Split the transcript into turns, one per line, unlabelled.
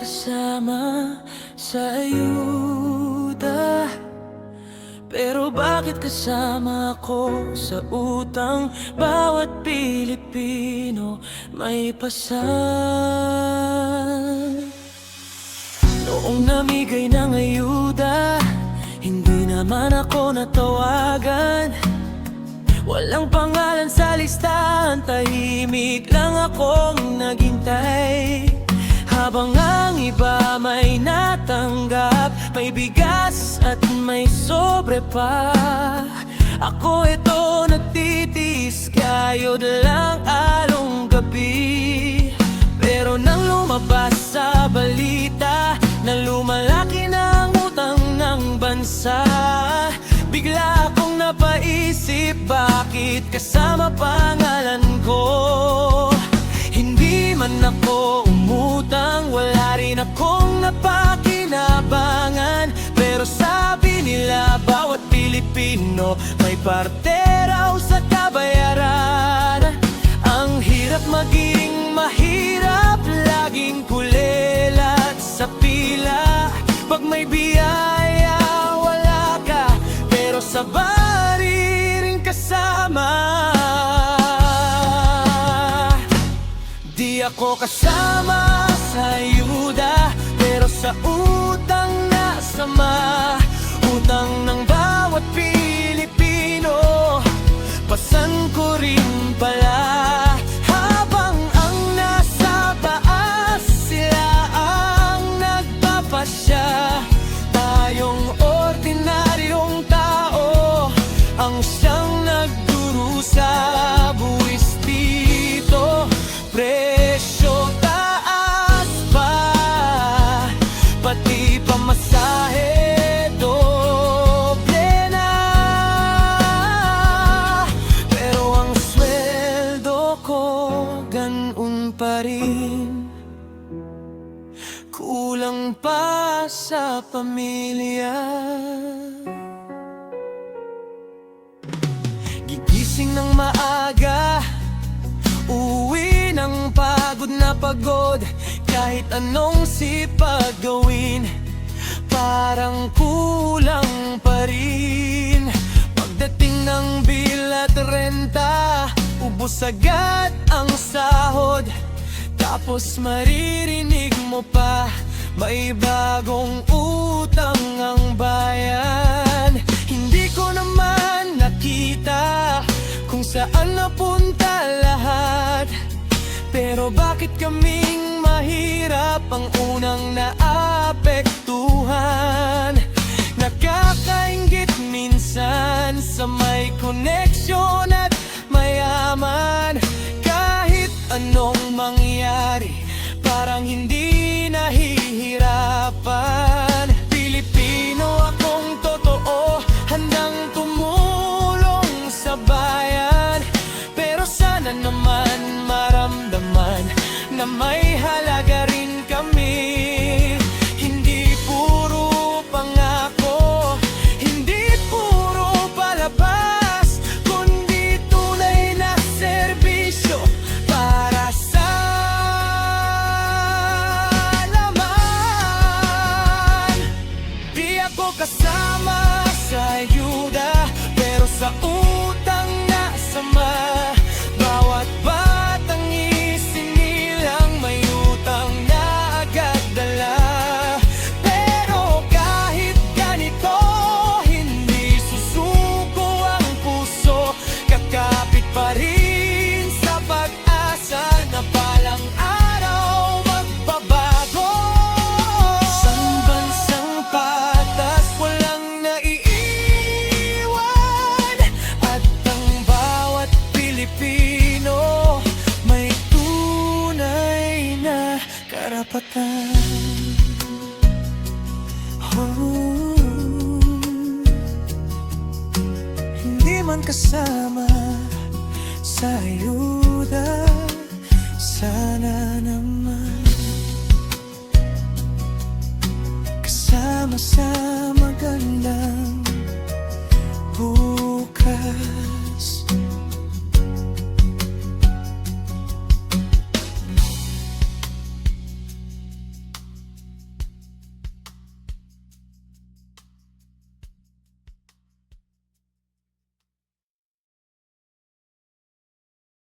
kasama sa ayuda? Pero bakit kasama ako sa utang? Bawat Pilipino may pasan. Noong namigay ng ayuda, hindi naman ako natawagan. Walang pangalan sa listahan, tahimik lang akong naghintay. Habang ang iba may natanggap, may bigas at may sobre pa, ako ito nagtitiis, kayod lang along gabi. Pero nang lumabas sa balita na lumalaki na ang utang ng bansa, bigla akong napaisip, bakit kasama pangalan ko? Hindi man ako umutang, wala rin akong napakinabangan. Pero sabi nila bawat Pilipino may parte raw sa kabayaran. Ang hirap maging mahirap, laging kulelat sa pila. Pag may biyaya, wala ka, pero sa bari rin kasama. Di ako kasama sa ayuda, pero sa utang nasama. Utang ng bawat Pilipino, pasan ko rin pala. Habang ang nasa taas, sila ang nagpapasya. Tayong ordinaryong tao ang siyang nagdurusa. Buwis dito, presyo taas pa, pati pamasahe doble na. Pero ang sweldo ko ganun pa rin, kulang pa sa pamilya. Gigising ng maaga, uwi ng pagod na pagod. Kahit anong sipag gawin, parang kulang pa rin. Pagdating ng bill at renta, ubos agad ang sahod. Tapos maririnig mo pa, may bagong utang ang bayan. Hindi ko naman nakita kung saan napunta lahat, pero bakit kaming mahirap ang unang naapektuhan? Nakakainggit minsan sa may koneksyon at mayaman. Kahit anong mangyari, parang hindi nahihirapan. Pilipino akong totoo, handang tumulong sa bayan. Pero sana naman maramdaman na may halaga rin kami. Hindi puro pangako, hindi puro palabas, kundi tunay na serbisyo para sa laman. Di ako kasama sa ayuda, pero sa utang nasama. Bawat batang isinilang may utang na agad dala. Pero kahit ganito, hindi susuko ang puso. Kakapit pa rin sa pag-asa na balang araw magbabago. Isang bansang patas, walang naiiwan, at ang bawat Pilipino may tunay na karapatan. Oh, hindi man kasama sa ayuda, sana naman kasama sa